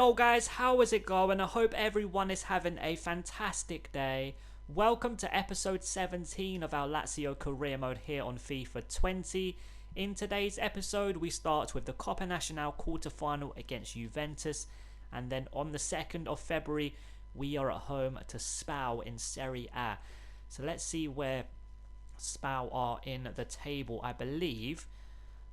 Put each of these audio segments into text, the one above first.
Yo guys, how is it going? I hope everyone is having a fantastic day. Welcome to episode 17 of our Lazio career mode here on FIFA 20. In today's episode, we start with the Coppa Nacional quarter-final against Juventus. And then on the 2nd of February, we are at home to Spal in Serie A. So let's see where Spal are in the table. I believe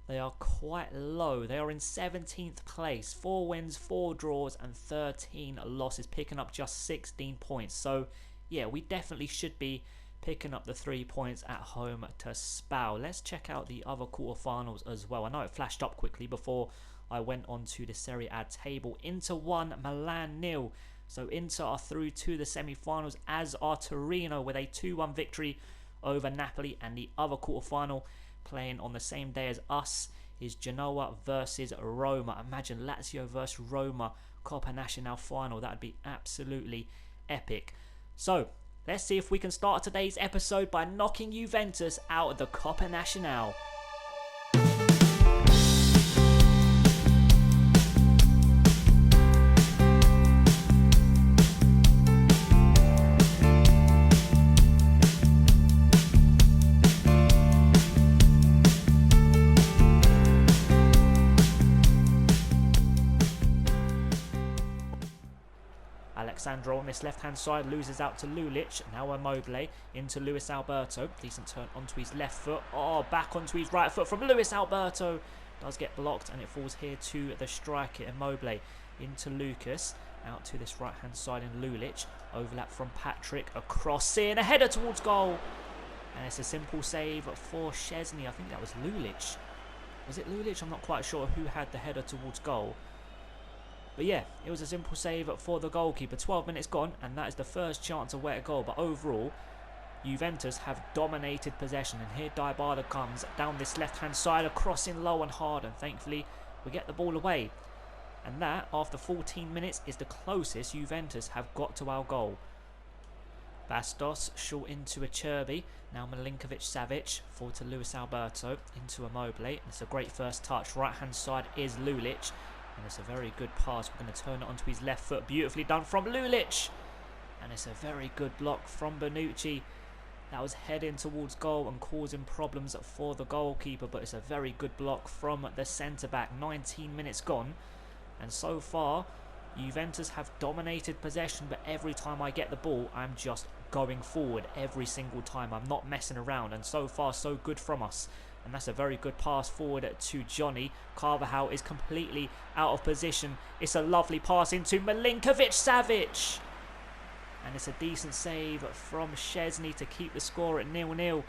they are quite low. They are in 17th place. 4 wins, 4 draws and 13 losses, picking up just 16 points. So yeah, we definitely should be picking up the 3 points at home to Spal. Let's check out the other quarterfinals as well. I know it flashed up quickly before I went on to the Serie A table. Inter 1, Milan 0. So Inter are through to the semi-finals, as are Torino with a 2-1 victory over Napoli. And the other quarterfinal playing on the same day as us is Genoa versus Roma. Imagine Lazio versus Roma Coppa Nacional final. That would be absolutely epic. So let's see if we can start today's episode by knocking Juventus out of the Coppa Nacional. Alexandro on this left hand side loses out to Lulic. Now Immobile into Luis Alberto. Decent turn onto his left foot. Oh, back onto his right foot from Luis Alberto. Does get blocked and it falls here to the striker Immobile. Into Lucas. Out to this right hand side in Lulic. Overlap from Patrick. A cross in. A header towards goal. And it's a simple save for Szczesny. I think that was Lulic. Was it Lulic? I'm not quite sure who had the header towards goal. But yeah, it was a simple save for the goalkeeper. 12 minutes gone, and that is the first chance of where to goal. But overall, Juventus have dominated possession. And here Dybala comes down this left-hand side, a crossing low and hard. And thankfully, we get the ball away. And that, after 14 minutes, is the closest Juventus have got to our goal. Bastos, short into Acerbi. Now Milinkovic-Savic, forward to Luis Alberto, into Immobile. It's a great first touch. Right-hand side is Lulic. And it's a very good pass. We're going to turn it onto his left foot. Beautifully done from Lulic. And it's a very good block from Bonucci. That was heading towards goal and causing problems for the goalkeeper. But it's a very good block from the centre-back. 19 minutes gone. And so far, Juventus have dominated possession. But every time I get the ball, I'm just going forward. Every single time. I'm not messing around. And so far, so good from us. And that's a very good pass forward to Johnny. Carvajal is completely out of position. It's a lovely pass into Milinkovic-Savic. And it's a decent save from Szczesny to keep the score at 0-0.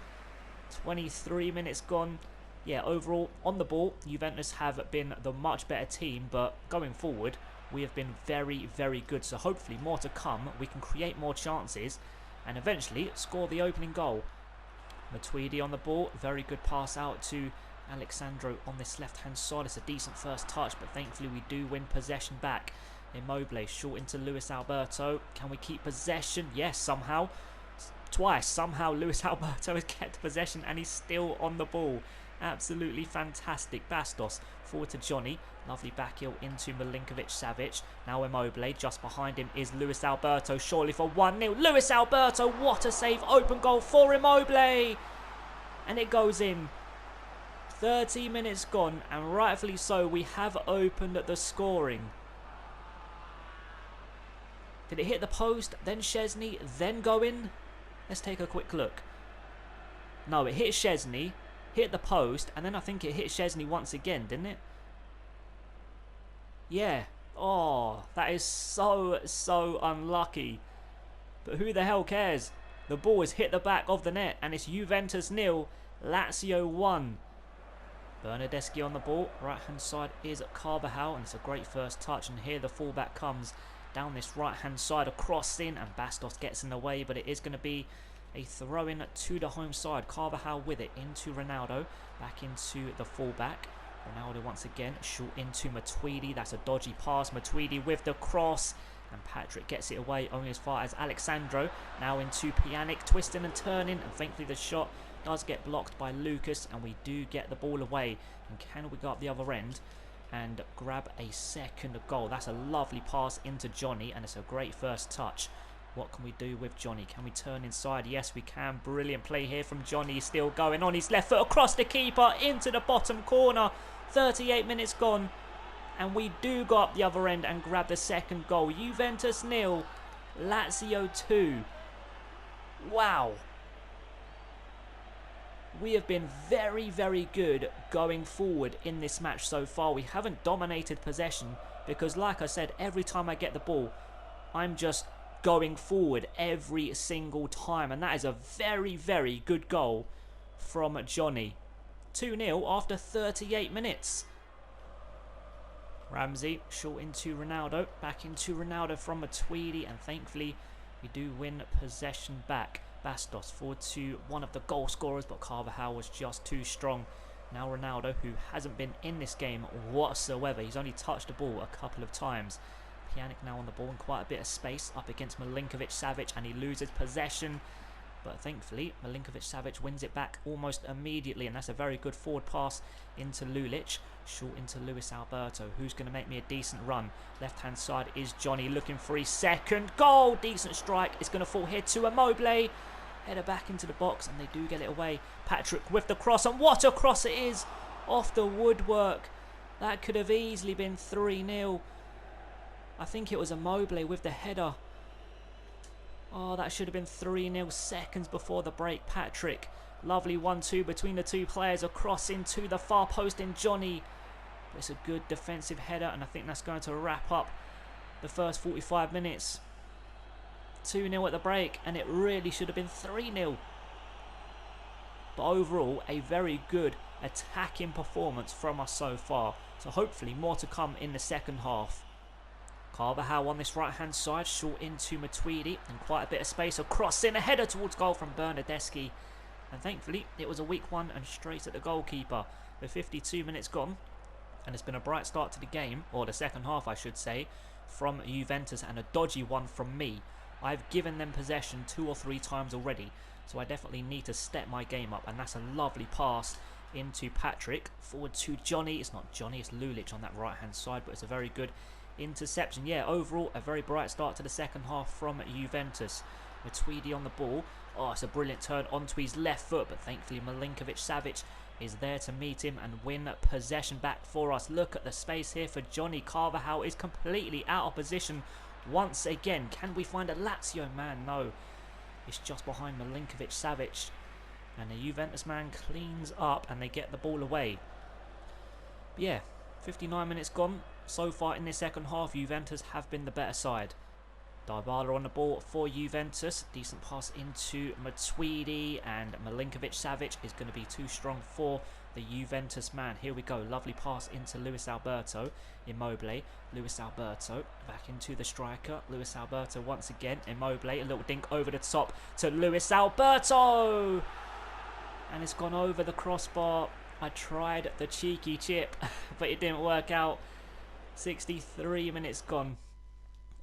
23 minutes gone. Yeah, overall, on the ball, Juventus have been the much better team. But going forward, we have been very, very good. So hopefully more to come. We can create more chances and eventually score the opening goal. Matuidi on the ball, very good pass out to Alexandro on this left hand side. It's a decent first touch, but thankfully we do win possession back. Immobile short into Luis Alberto. Can we keep possession? Yes, somehow. Twice, somehow Luis Alberto has kept possession and he's still on the ball. Absolutely fantastic. Bastos forward to Johnny. Lovely back heel into Milinkovic-Savic. Now Immobile. Just behind him is Luis Alberto. Surely for 1-0. Luis Alberto. What a save. Open goal for Immobile. And it goes in. 30 minutes gone. And rightfully so, we have opened the scoring. Did it hit the post? Then Szczesny. Then go in? Let's take a quick look. No, it hit Szczesny. Hit the post, and then I think it hit Szczesny once again, didn't it? Yeah. Oh, that is so unlucky. But who the hell cares? The ball has hit the back of the net, and it's Juventus 0, Lazio 1. Bernardeschi on the ball. Right-hand side is Carvajal, and it's a great first touch. And here the fullback comes down this right-hand side, a cross in, and Bastos gets in the way, but it is going to be a throw-in to the home side. Carvajal with it into Ronaldo. Back into the fullback. Ronaldo once again. Short into Matuidi. That's a dodgy pass. Matuidi with the cross. And Patrick gets it away only as far as Alexandro. Now into Pjanic. Twisting and turning. And thankfully the shot does get blocked by Lucas. And we do get the ball away. And can we go up the other end? and grab a second goal. That's a lovely pass into Johnny, and it's a great first touch. What can we do with Johnny? Can we turn inside? Yes, we can. Brilliant play here from Johnny. Still going on his left foot across the keeper into the bottom corner. 38 minutes gone. And we do go up the other end and grab the second goal. Juventus 0, Lazio 2. Wow. We have been very, very good going forward in this match so far. We haven't dominated possession because, like I said, every time I get the ball, I'm just going forward every single time. And that is a very, very good goal from Johnny. 2-0 after 38 minutes. Ramsey short into Ronaldo. Back into Ronaldo from Matuidi. And thankfully, we do win possession back. Bastos forward to one of the goal scorers, but Carvajal was just too strong. Now Ronaldo, who hasn't been in this game whatsoever. He's only touched the ball a couple of times. Pjanic now on the ball in quite a bit of space up against Milinkovic-Savic, and he loses possession. But thankfully, Milinkovic-Savic wins it back almost immediately, and that's a very good forward pass into Lulic. Short into Luis Alberto, who's going to make me a decent run. Left-hand side is Johnny looking for his second goal. Decent strike. It's going to fall here to Immobile. Header back into the box, and they do get it away. Patrick with the cross, and what a cross it is! Off the woodwork. That could have easily been 3-0. I think it was Immobile with the header. Oh, that should have been 3-0 seconds before the break. Patrick, lovely 1-2 between the two players. Across into the far post in Johnny. But it's a good defensive header, and I think that's going to wrap up the first 45 minutes. 2-0 at the break, and it really should have been 3-0. But overall, a very good attacking performance from us so far. So hopefully more to come in the second half. Carvajal on this right-hand side, short into Matuidi, and quite a bit of space. Across in, a header towards goal from Bernardeschi. And thankfully, it was a weak one and straight at the goalkeeper. With 52 minutes gone, and it's been a bright start to the game, or the second half I should say, from Juventus, and a dodgy one from me. I've given them possession 2 or 3 times already, so I definitely need to step my game up. And that's a lovely pass into Patrick. Forward to Johnny. It's not Johnny, it's Lulic on that right-hand side, but it's a very good interception. Yeah, overall, a very bright start to the second half from Juventus. Matuidi on the ball. Oh, it's a brilliant turn onto his left foot, but thankfully Milinkovic-Savic is there to meet him and win possession back for us. Look at the space here for Johnny. Carvajal is completely out of position once again. Can we find a Lazio man? No. It's just behind Milinkovic-Savic. And the Juventus man cleans up and they get the ball away. But yeah, 59 minutes gone. So far in the second half, Juventus have been the better side. Dybala on the ball for Juventus. Decent pass into Matuidi, and Milinkovic-Savic is going to be too strong for the Juventus man. Here we go. Lovely pass into Luis Alberto. Immobile. Luis Alberto back into the striker. Luis Alberto once again. Immobile. A little dink over the top to Luis Alberto. And it's gone over the crossbar. I tried the cheeky chip, but it didn't work out. 63 minutes gone.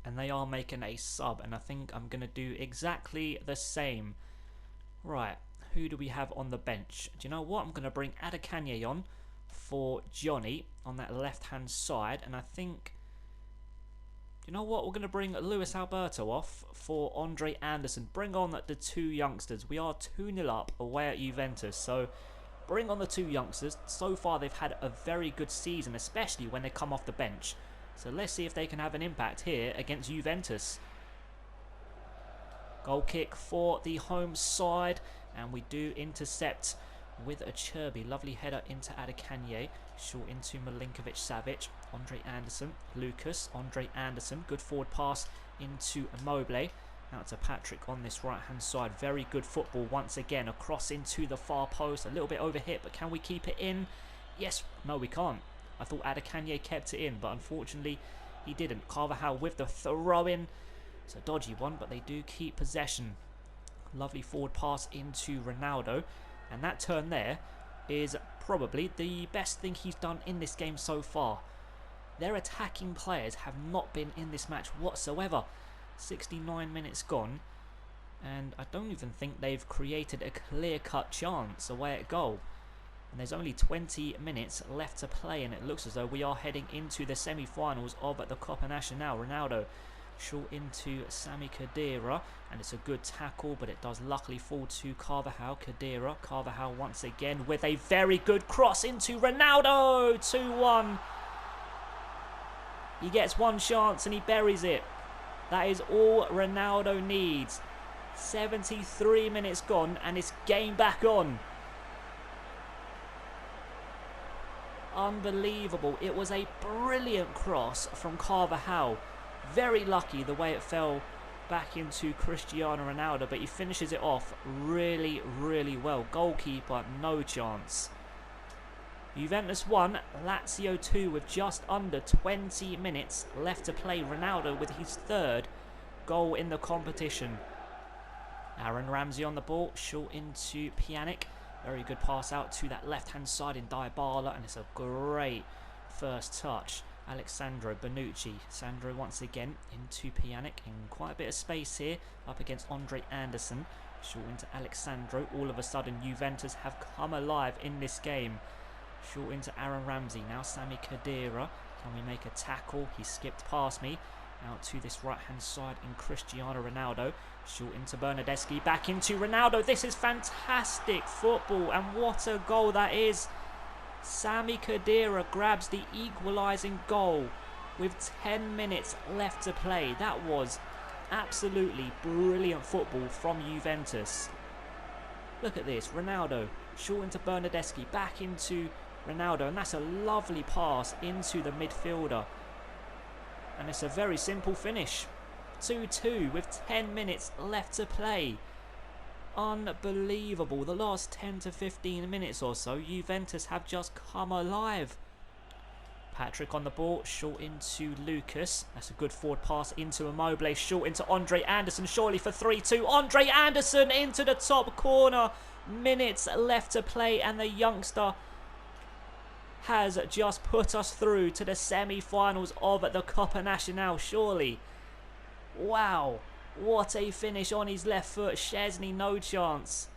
And they are making a sub, and I think I'm going to do exactly the same. Right, who do we have on the bench? Do you know what? I'm going to bring Adekanye on for Johnny on that left-hand side, and I think... Do you know what? We're going to bring Luis Alberto off for Andre Anderson. Bring on the 2 youngsters. We are 2-0 up away at Juventus, so bring on the 2 youngsters. So far, they've had a very good season, especially when they come off the bench. So let's see if they can have an impact here against Juventus. Goal kick for the home side. And we do intercept with a Cherby. Lovely header into Adekanye. Short into Milinkovic-Savic. Andre Anderson. Lucas. Andre Anderson. Good forward pass into Immobile. Out to Patrick on this right-hand side. Very good football once again. Across into the far post. A little bit overhit, but can we keep it in? Yes. No, we can't. I thought Adekanye kept it in, but unfortunately he didn't. Carvajal with the throw-in. It's a dodgy one, but they do keep possession. Lovely forward pass into Ronaldo. And that turn there is probably the best thing he's done in this game so far. Their attacking players have not been in this match whatsoever. 69 minutes gone. And I don't even think they've created a clear-cut chance away at goal. And there's only 20 minutes left to play, and it looks as though we are heading into the semi-finals of the Copa Nacional. Ronaldo short into Sami Khedira, and it's a good tackle, but it does luckily fall to Carvajal. Carvajal once again with a very good cross into Ronaldo. 2-1. He gets one chance and he buries it. That is all Ronaldo needs. 73 minutes gone and it's game back on. Unbelievable. It was a brilliant cross from Carvajal. Very lucky the way it fell back into Cristiano Ronaldo, but he finishes it off really, really well. Goalkeeper, no chance. Juventus 1, Lazio 2 with just under 20 minutes left to play. Ronaldo with his third goal in the competition. Aaron Ramsey on the ball, short into Pjanic. Very good pass out to that left-hand side in Dybala, and it's a great first touch. Alexandro Bonucci. Sandro once again into Pjanic, in quite a bit of space here, up against Andre Anderson. Short into Alexandro. All of a sudden, Juventus have come alive in this game. Short into Aaron Ramsey. Now Sami Khedira. Can we make a tackle? He skipped past me. Out to this right-hand side in Cristiano Ronaldo. Short into Bernardeschi. Back into Ronaldo. This is fantastic football, and what a goal that is. Sami Khedira grabs the equalising goal with 10 minutes left to play. That was absolutely brilliant football from Juventus. Look at this. Ronaldo short into Bernardeschi. Back into Ronaldo, and that's a lovely pass into the midfielder. And it's a very simple finish. 2-2 with 10 minutes left to play. Unbelievable. The last 10 to 15 minutes or so, Juventus have just come alive. Patrick on the ball, short into Lucas. That's a good forward pass into Immobile, short into Andre Anderson, surely for 3-2. Andre Anderson into the top corner. Minutes left to play, and the youngster has just put us through to the semi-finals of the Copa Nacional, surely. Wow. What a finish on his left foot. Szczesny, no chance.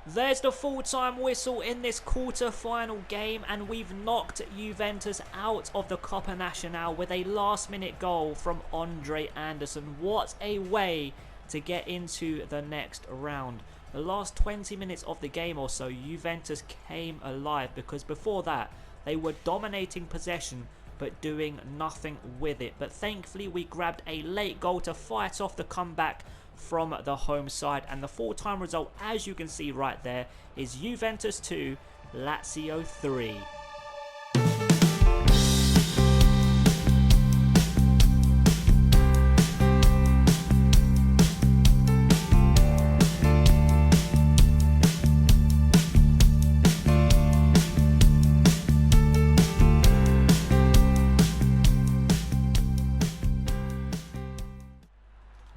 There's the full-time whistle in this quarter-final game, and we've knocked Juventus out of the Copa Nacional with a last-minute goal from Andre Anderson. What a way to get into the next round. The last 20 minutes of the game or so, Juventus came alive, because before that, they were dominating possession but doing nothing with it. But thankfully, we grabbed a late goal to fight off the comeback from the home side. And the full-time result, as you can see right there, is Juventus 2, Lazio 3.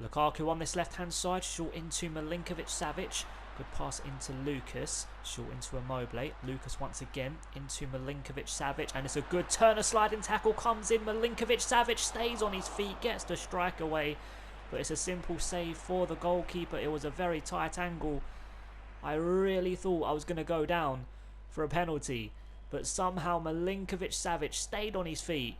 Lukaku on this left-hand side, short into Milinkovic-Savic. Good pass into Lucas, short into Immobile. Lucas once again into Milinkovic-Savic, and it's a good turner sliding tackle, comes in. Milinkovic-Savic stays on his feet, gets the strike away, but it's a simple save for the goalkeeper. It was a very tight angle. I really thought I was going to go down for a penalty, but somehow Milinkovic-Savic stayed on his feet.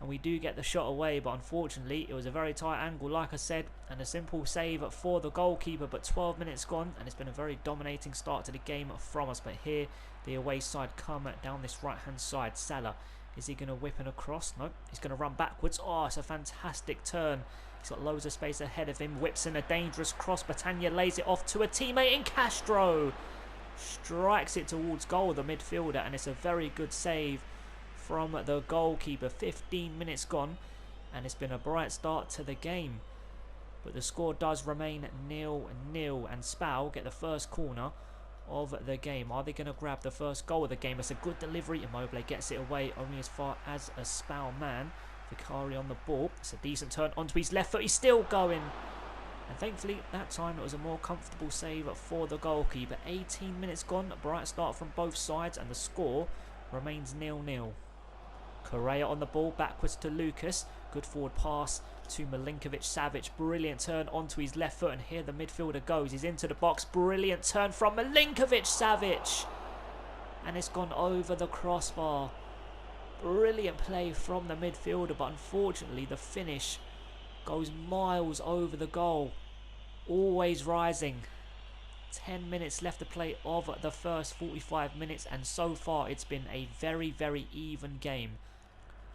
And we do get the shot away, but unfortunately it was a very tight angle, like I said, and a simple save for the goalkeeper. But 12 minutes gone, and it's been a very dominating start to the game from us. But here the away side come down this right hand side. Salah, is he going to whip it across? No, he's going to run backwards. Oh, it's a fantastic turn. He's got loads of space ahead of him, whips in a dangerous cross. Battaglia lays it off to a teammate in Castro, strikes it towards goal, the midfielder, and it's a very good save from the goalkeeper. 15 minutes gone, and it's been a bright start to the game, but the score does remain 0-0, and Spal get the first corner of the game. Are they going to grab the first goal of the game? It's a good delivery. Immobile gets it away only as far as a Spal man. Vicari on the ball. It's a decent turn onto his left foot. He's still going, and thankfully that time it was a more comfortable save for the goalkeeper. 18 minutes gone, a bright start from both sides, and the score remains 0-0. Correa on the ball, backwards to Lucas. Good forward pass to Milinkovic-Savic. Brilliant turn onto his left foot, and here the midfielder goes. He's into the box. Brilliant turn from Milinkovic-Savic. and it's gone over the crossbar. Brilliant play from the midfielder, but unfortunately the finish goes miles over the goal. Always rising. 10 minutes left to play of the first 45 minutes, and so far it's been a very, very even game.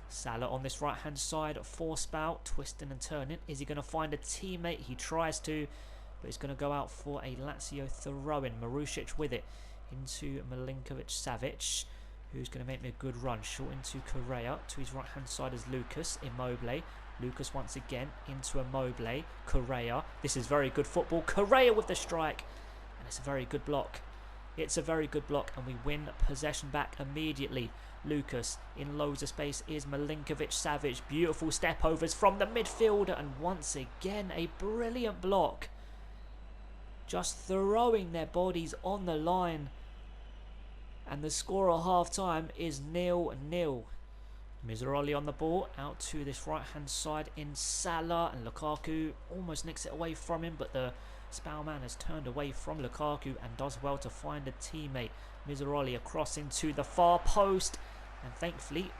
Salah on this right hand side for Spout, twisting and turning. Is he going to find a teammate? He tries to, but he's going to go out for a Lazio throw-in. Marušić with it into Milinkovic-Savic, who's going to make me a good run. Short into Correa. To his right hand side is Lucas. Immobile. Lucas once again into Immobile. Correa. This is very good football. Correa with the strike. And it's a very good block. It's a very good block, and we win possession back immediately. Lucas in loads of space is Milinkovic-Savic. Beautiful step overs from the midfielder, and once again a brilliant block. Just throwing their bodies on the line. And the score at half time is 0-0. Mizrahi on the ball, out to this right hand side in Salah, and Lukaku almost nicks it away from him, but the Spellman has turned away from Lukaku and does well to find a teammate. Mizrahi across into the far post, and thankfully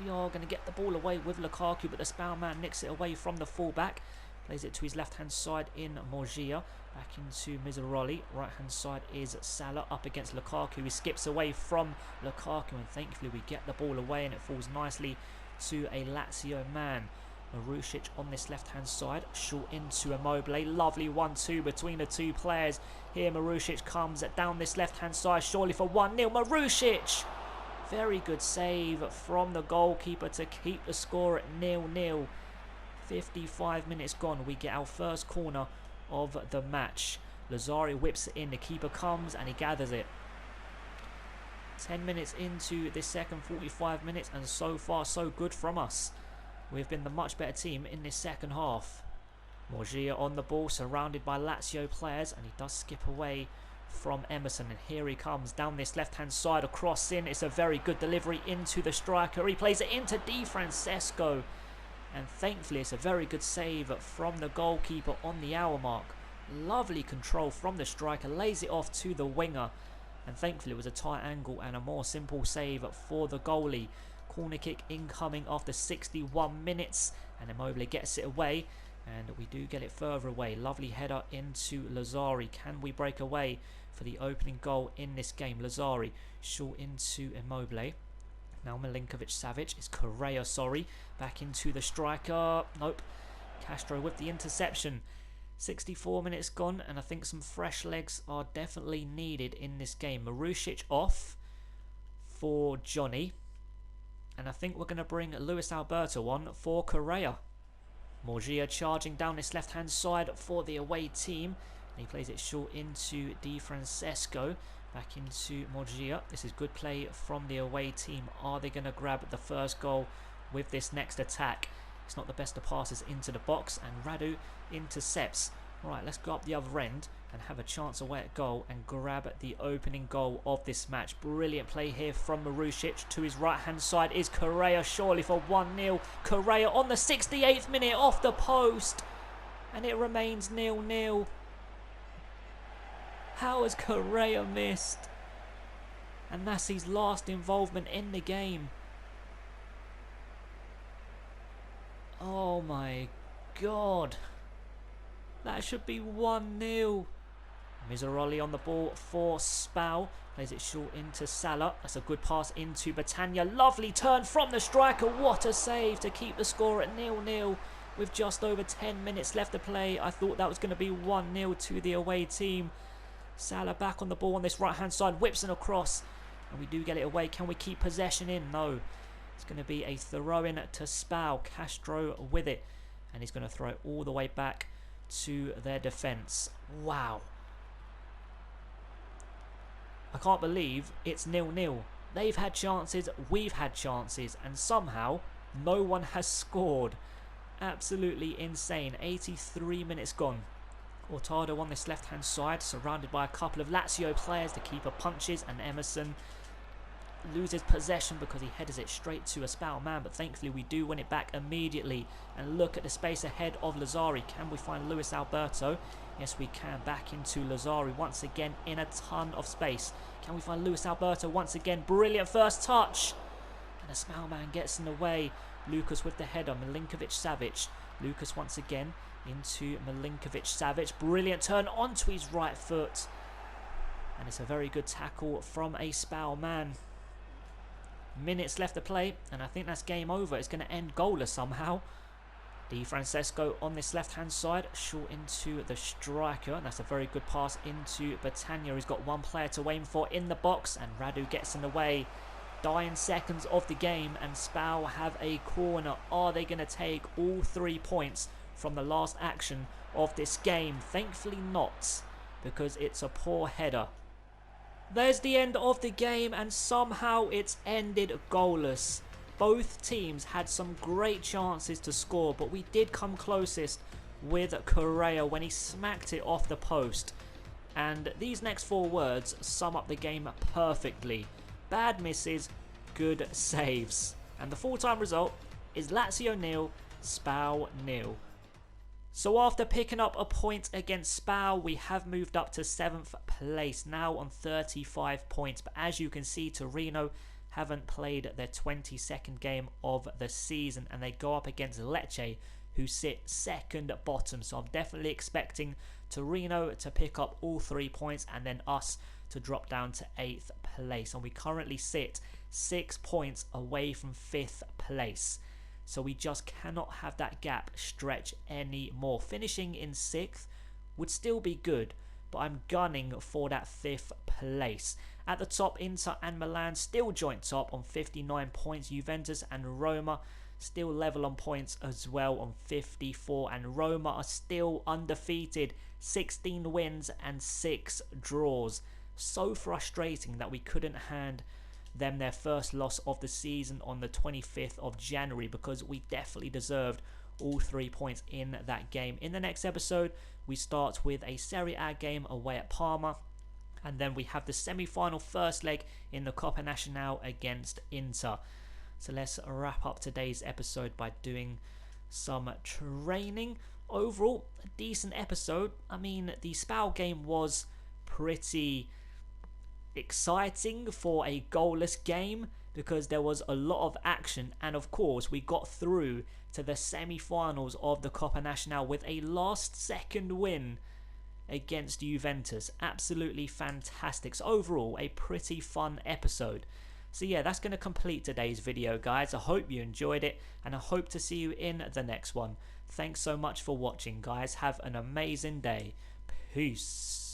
we are going to get the ball away with Lukaku, but the Spellman nicks it away from the fullback, plays it to his left hand side in Morgia, back into Mizrahi. Right hand side is Salah up against Lukaku. He skips away from Lukaku, and thankfully we get the ball away, and it falls nicely to a Lazio man. Marušić on this left hand side, short into Immobile. Lovely 1-2 between the two players. Here Marušić comes down this left hand side, surely for 1-0. Marušić! Very good save from the goalkeeper to keep the score at 0-0. 55 minutes gone, we get our first corner of the match. Lazio whips it in, the keeper comes and he gathers it. 10 minutes into this second 45 minutes, and so far so good from us. We've been the much better team in this second half. Morgia on the ball, surrounded by Lazio players, and he does skip away from Emerson, and here he comes down this left hand side, a cross in. It's a very good delivery into the striker. He plays it into Di Francesco, and thankfully it's a very good save from the goalkeeper on the hour mark. Lovely control from the striker, lays it off to the winger, and thankfully it was a tight angle and a more simple save for the goalie. Corner kick incoming after 61 minutes, and Immobile gets it away, and we do get it further away. Lovely header into Lazari. Can we break away for the opening goal in this game? Lazari short into Immobile. Now Milinkovic-Savic, is Correa, sorry, back into the striker. Nope. Castro with the interception. 64 minutes gone, and I think some fresh legs are definitely needed in this game. Marušić off for Johnny. And I think we're going to bring Luis Alberto on for Correa. Morgia charging down this left hand side for the away team. And he plays it short into Di Francesco. Back into Morgia. This is good play from the away team. Are they going to grab the first goal with this next attack? It's not the best of passes into the box, and Radu intercepts. Right, let's go up the other end and have a chance away at goal and grab the opening goal of this match. Brilliant play here from Marušić. To his right hand side is Correa, surely for 1-0. Correa on the 68th minute off the post, and it remains 0-0. How has Correa missed? And that's his last involvement in the game. Oh my god. That should be 1-0. Mizrahi on the ball for Spal. Plays it short into Salah. That's a good pass into Batania. Lovely turn from the striker. What a save to keep the score at 0-0 with just over 10 minutes left to play. I thought that was going to be 1-0 to the away team. Salah back on the ball on this right hand side. Whips and across. And we do get it away. Can we keep possession in? No. It's going to be a throw-in to Spal. Castro with it. And he's going to throw it all the way back to their defence. Wow. I can't believe it's 0-0. They've had chances, we've had chances, and somehow no one has scored. Absolutely insane. 83 minutes gone. Ortado on this left-hand side, surrounded by a couple of Lazio players. The keeper punches, and Emerson loses possession because he headers it straight to a Spal man, but thankfully we do win it back immediately. And look at the space ahead of Lazzari. Can we find Luis Alberto? Yes, we can. Back into Lazzari once again in a ton of space. Can we find Luis Alberto once again? Brilliant first touch. And a Spal man gets in the way. Lucas with the header. Milinkovic-Savic. Lucas once again into Milinkovic-Savic. Brilliant turn onto his right foot. And it's a very good tackle from a Spal man. Minutes left to play, and I think that's game over. It's going to end goalless somehow. Di Francesco on this left-hand side, short into the striker. And that's a very good pass into Battaglia. He's got one player to aim for in the box, and Radu gets in the way. Dying seconds of the game, and Spal have a corner. Are they going to take all 3 points from the last action of this game? Thankfully not, because it's a poor header. There's the end of the game, and somehow it's ended goalless. Both teams had some great chances to score, but we did come closest with Correa when he smacked it off the post. And these next 4 words sum up the game perfectly. Bad misses, good saves. And the full-time result is Lazio 0, Spal 0. So after picking up a point against Spal, we have moved up to 7th place, now on 35 points. But as you can see, Torino haven't played their 22nd game of the season, and they go up against Lecce, who sit second bottom. So I'm definitely expecting Torino to pick up all 3 points, and then us to drop down to 8th place. And we currently sit 6 points away from 5th place. So we just cannot have that gap stretch anymore. Finishing in 6th would still be good, but I'm gunning for that 5th place. At the top, Inter and Milan still joint top on 59 points. Juventus and Roma still level on points as well on 54. And Roma are still undefeated, 16 wins and 6 draws. So frustrating that we couldn't hand them their first loss of the season on the 25th of January, because we definitely deserved all 3 points in that game. In the next episode, we start with a Serie A game away at Parma, and then we have the semi-final first leg in the Coppa Nazionale against Inter. So let's wrap up today's episode by doing some training. Overall, a decent episode. I mean, the Spal game was pretty exciting for a goalless game because there was a lot of action, and of course we got through to the semi-finals of the Coppa Nazionale with a last-second win against Juventus. Absolutely fantastic. So overall, a pretty fun episode. So yeah, that's going to complete today's video, guys. I hope you enjoyed it, and I hope to see you in the next one. Thanks so much for watching, guys. Have an amazing day. Peace.